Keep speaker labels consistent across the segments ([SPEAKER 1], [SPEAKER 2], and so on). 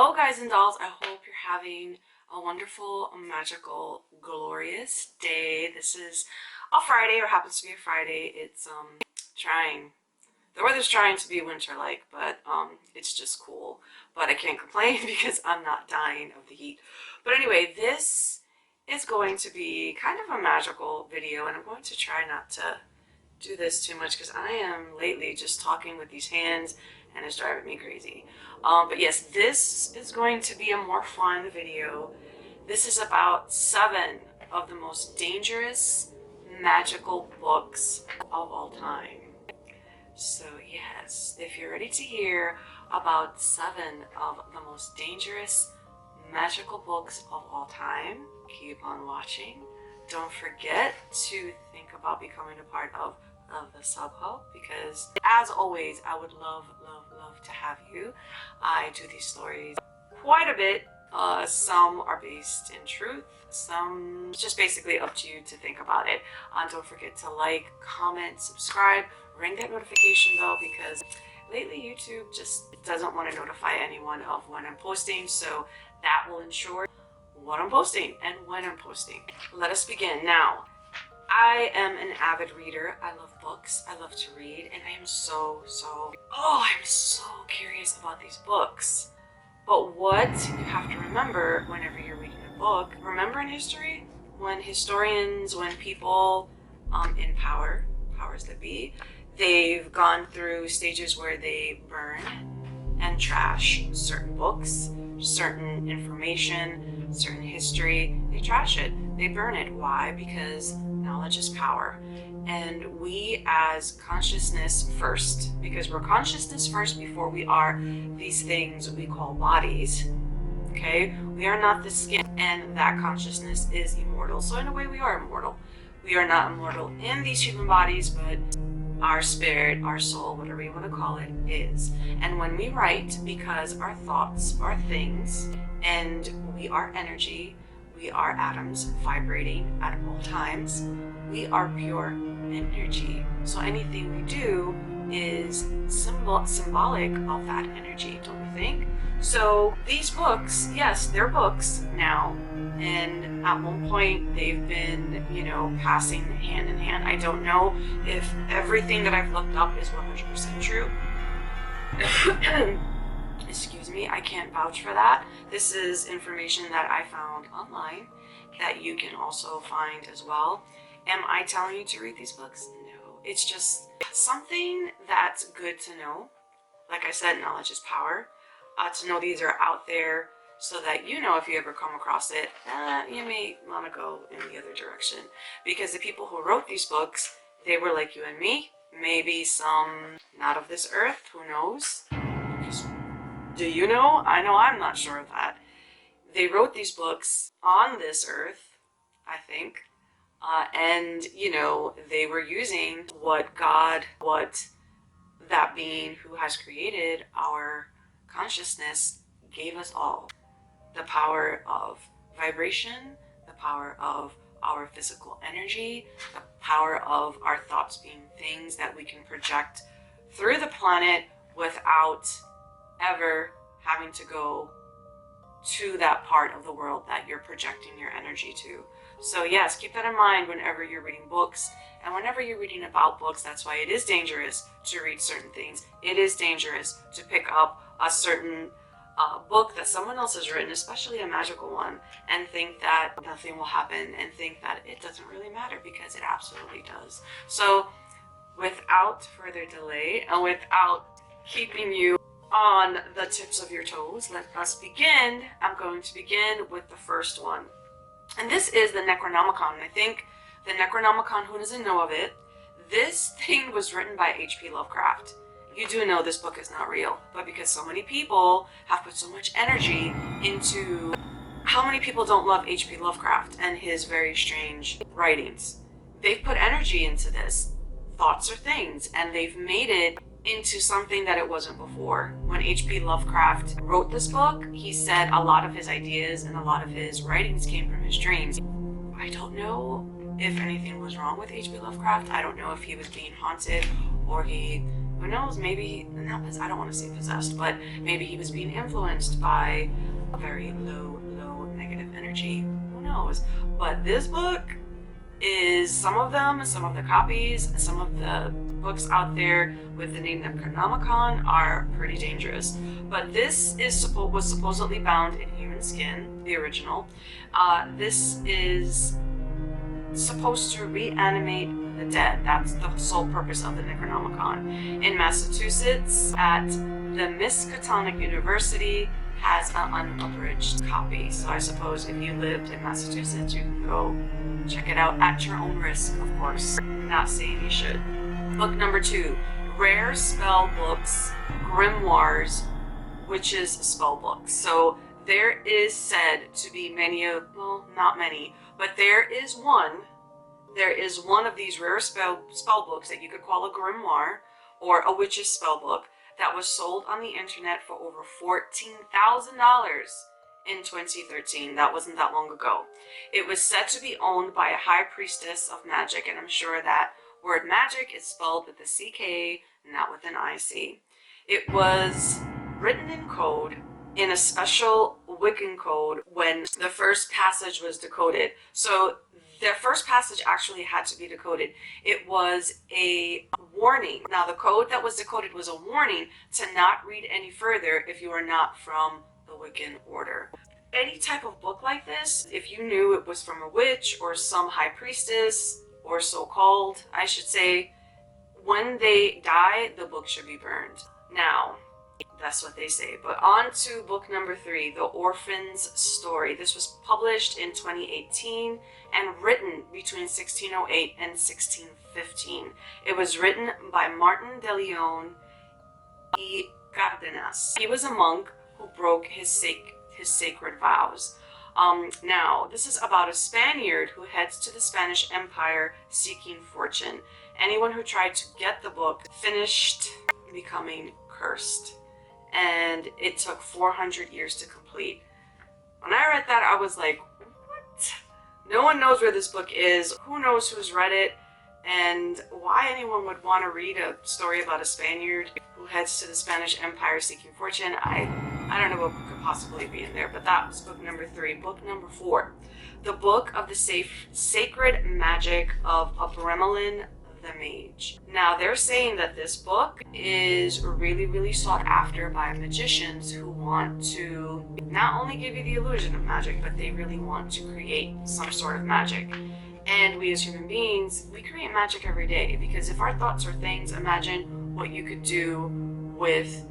[SPEAKER 1] Hello guys and dolls, I hope you're having a wonderful, magical, glorious day. This is a Friday, or happens to be a Friday. It's the weather's trying to be winter-like, but it's just cool. But I can't complain because I'm not dying of the heat. But anyway, this is going to be kind of a magical video, and I'm going to try not to do this too much because I am lately just talking with these hands and it's driving me crazy. But yes, this is going to be a more fun video. This is about 7 of the most dangerous magical books of all time. So yes, if you're ready to hear about 7 of the most dangerous magical books of all time, keep on watching. Don't forget to think about becoming a part of the sub-hub, because as always I would love to have you. I do these stories quite a bit. Some are based in truth, some just basically up to you to think about it. Don't forget to like, comment, subscribe, ring that notification bell, because lately YouTube just doesn't want to notify anyone of when I'm posting, so that will ensure what I'm posting and when I'm posting. Let us begin. Now, I am an avid reader. I love books. I love to read, and I am so curious about these books. But what you have to remember whenever you're reading a book, remember in history, when historians, when people in power, powers that be, they've gone through stages where they burn and trash certain books, certain information, certain history. They trash it. They burn it. Why? Because knowledge is power. And we as consciousness first, because we're consciousness first before we are these things we call bodies, okay? We are not the skin, and that consciousness is immortal. So in a way we are immortal. We are not immortal in these human bodies, but our spirit, our soul, whatever you want to call it, is. And when we write, because our thoughts are things, and we are energy, we are atoms vibrating at all times, we are pure energy. So anything we do is symbolic of that energy, don't you think? So these books, yes, they're books now, and at one point they've been, you know, passing hand in hand. I don't know if everything that I've looked up is 100% true. Excuse me, I can't vouch for that. This is information that I found online that you can also find as well. Am I telling you to read these books? No. It's just something that's good to know. Like I said, knowledge is power. To know these are out there so that you know if you ever come across it, you may want to go in the other direction. Because the people who wrote these books, they were like you and me. Maybe some not of this earth, who knows? Do you know? I know I'm not sure of that. They wrote these books on this earth, I think. And, you know, they were using what God, what that being who has created our consciousness gave us all. The power of vibration, the power of our physical energy, the power of our thoughts being things that we can project through the planet without ever having to go to that part of the world that you're projecting your energy to. So yes, keep that in mind whenever you're reading books, and whenever you're reading about books. That's why it is dangerous to read certain things. It is dangerous to pick up a certain book that someone else has written, especially a magical one, and think that nothing will happen, and think that it doesn't really matter, because it absolutely does. So without further delay, and without keeping you on the tips of your toes, let us begin. I'm going to begin with the first one. And this is the Necronomicon. I think the Necronomicon, who doesn't know of it, this thing was written by H.P. Lovecraft. You do know this book is not real, but because so many people have put so much energy into... How many people don't love H.P. Lovecraft and his very strange writings? They've put energy into this. Thoughts are things, and they've made it into something that it wasn't before. When H.P. Lovecraft wrote this book, he said a lot of his ideas and a lot of his writings came from his dreams. I don't know if anything was wrong with H.P. Lovecraft. I don't know if he was being haunted or he Who knows, maybe, I don't want to say possessed, but maybe he was being influenced by a very low negative energy. Who knows? But this book is, some of the copies, some of the books out there with the name Necronomicon are pretty dangerous. But this was supposedly bound in human skin, the original. This is supposed to reanimate the dead. That's the sole purpose of the Necronomicon. In Massachusetts, at the Miskatonic University, has an unabridged copy. So I suppose if you lived in Massachusetts, you can go check it out at your own risk, of course. Not saying you should. Book number 2, Rare Spell Books, Grimoires, Witches Spell Books. So there is said to be many of, well, not many, but there is one of these rare spell books that you could call a grimoire or a witch's spell book that was sold on the internet for over $14,000 in 2013. That wasn't that long ago. It was said to be owned by a high priestess of magic, and I'm sure that word magic is spelled with a CK, not with an IC. It was written in code, in a special Wiccan code, when the first passage was decoded. So the first passage actually had to be decoded. It was a warning. Now, the code that was decoded was a warning to not read any further if you are not from the Wiccan order. Any type of book like this, if you knew it was from a witch or some high priestess, or so-called, I should say, when they die, the book should be burned. Now, that's what they say. But on to book number 3, The Orphan's Story. This was published in 2018 and written between 1608 and 1615. It was written by Martin de Leon y Cardenas. He was a monk who broke his sacred vows. Now, this is about a Spaniard who heads to the Spanish Empire seeking fortune. Anyone who tried to get the book finished becoming cursed. And it took 400 years to complete. When I read that, I was like, what? No one knows where this book is. Who knows who's read it? And why anyone would want to read a story about a Spaniard who heads to the Spanish Empire seeking fortune? I don't know what could possibly be in there, but that was book number 3. Book number 4, The Book of the Sacred Magic of Abramelin the Mage. Now, they're saying that this book is really sought after by magicians who want to not only give you the illusion of magic, but they really want to create some sort of magic. And we as human beings, we create magic every day, because if our thoughts are things, imagine what you could do with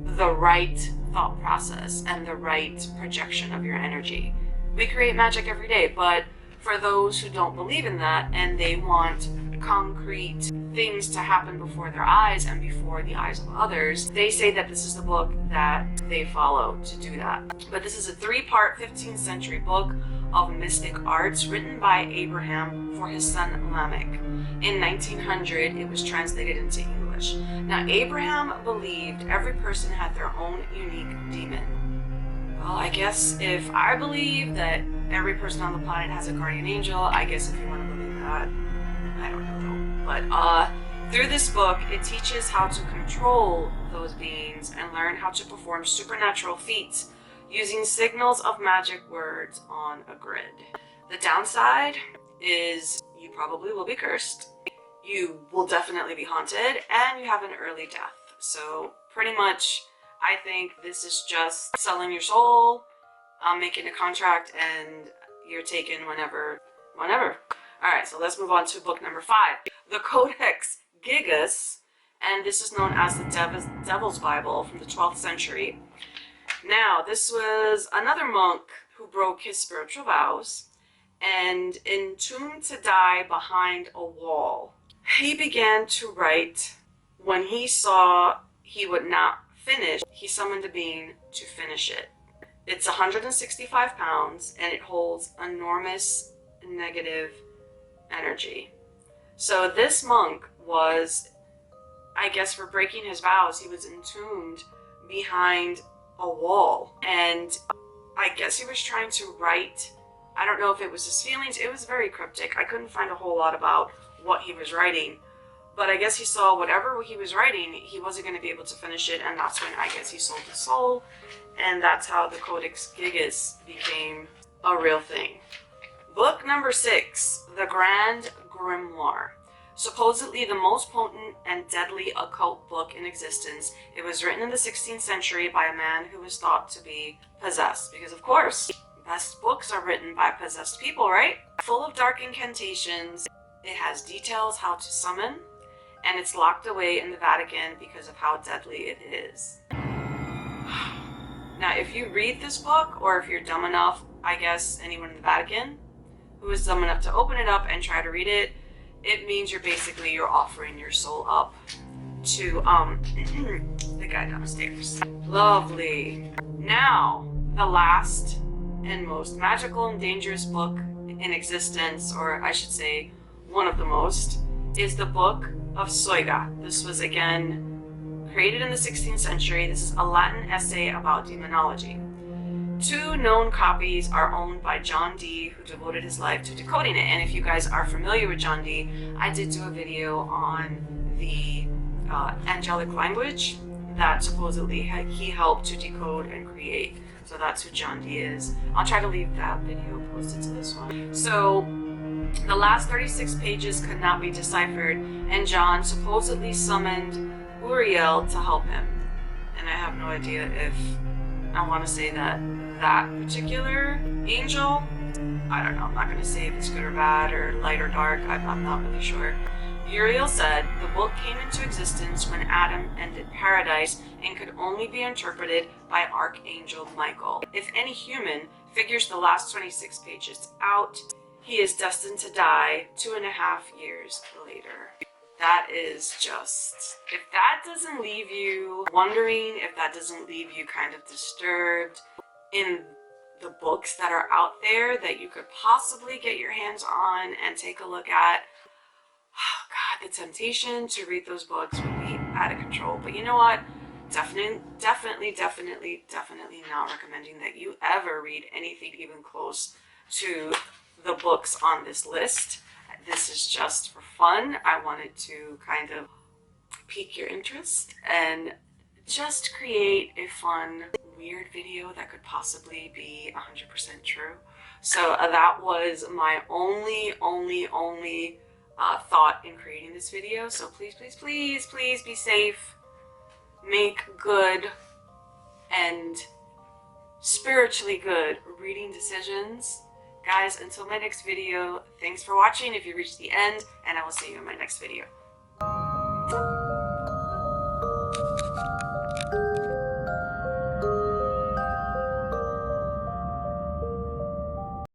[SPEAKER 1] the right thought process and the right projection of your energy. We create magic every day, but for those who don't believe in that and they want concrete things to happen before their eyes and before the eyes of others, they say that this is the book that they follow to do that. But this is a 3-part 15th century book of mystic arts written by Abraham for his son Lamech. In 1900, it was translated into English. Now, Abraham believed every person had their own unique demon. Well, I guess if I believe that every person on the planet has a guardian angel, I guess if you want to believe that, I don't know though. But through this book, it teaches how to control those beings and learn how to perform supernatural feats using signals of magic words on a grid. The downside is you probably will be cursed, you will definitely be haunted, and you have an early death. So pretty much, I think this is just selling your soul, making a contract, and you're taken whenever. Alright, so let's move on to book number 5. The Codex Gigas, and this is known as the Devil's Bible from the 12th century. Now, this was another monk who broke his spiritual vows and entombed to die behind a wall. He began to write. When he saw he would not finish, he summoned a being to finish it. It's 165 pounds and it holds enormous negative energy. So this monk was, I guess, for breaking his vows, he was entombed behind a wall, and I guess he was trying to write. I don't know if it was his feelings. It was very cryptic. I couldn't find a whole lot about what he was writing, But I guess he saw whatever he was writing, he wasn't going to be able to finish it, and that's when I guess he sold his soul, and that's how the Codex Gigas became a real thing. Book number 6, The Grand Grimoire. Supposedly the most potent and deadly occult book in existence. It was written in the 16th century by a man who was thought to be possessed, because of course, best books are written by possessed people, right? Full of dark incantations. It has details how to summon, and it's locked away in the Vatican because of how deadly it is. Now, if you read this book, or if you're dumb enough, I guess anyone in the Vatican who is dumb enough to open it up and try to read it, it means you're offering your soul up to the guy downstairs. Lovely. Now, the last and most magical and dangerous book in existence, or I should say one of the most, is the Book of Soyga. This was again created in the 16th century. This is a Latin essay about demonology. 2 known copies are owned by John Dee, who devoted his life to decoding it. And if you guys are familiar with John Dee, I did do a video on the angelic language that supposedly he helped to decode and create. So that's who John Dee is. I'll try to leave that video posted to this one. So the last 36 pages could not be deciphered, and John supposedly summoned Uriel to help him. And I have no idea if I want to say that particular angel, I don't know, I'm not going to say if it's good or bad or light or dark, I'm not really sure. Uriel said the book came into existence when Adam ended paradise and could only be interpreted by Archangel Michael. If any human figures the last 26 pages out, he is destined to die 2.5 years later. That is just, if that doesn't leave you wondering, if that doesn't leave you kind of disturbed in the books that are out there that you could possibly get your hands on and take a look at, oh God, the temptation to read those books would be out of control. But you know what? Definitely not recommending that you ever read anything even close to the books on this list. This is just for fun. I wanted to kind of pique your interest and just create a fun, weird video that could possibly be 100% true. So that was my only thought in creating this video. So please be safe. Make good and spiritually good reading decisions. Guys, until my next video, thanks for watching if you reached the end, and I will see you in my next video.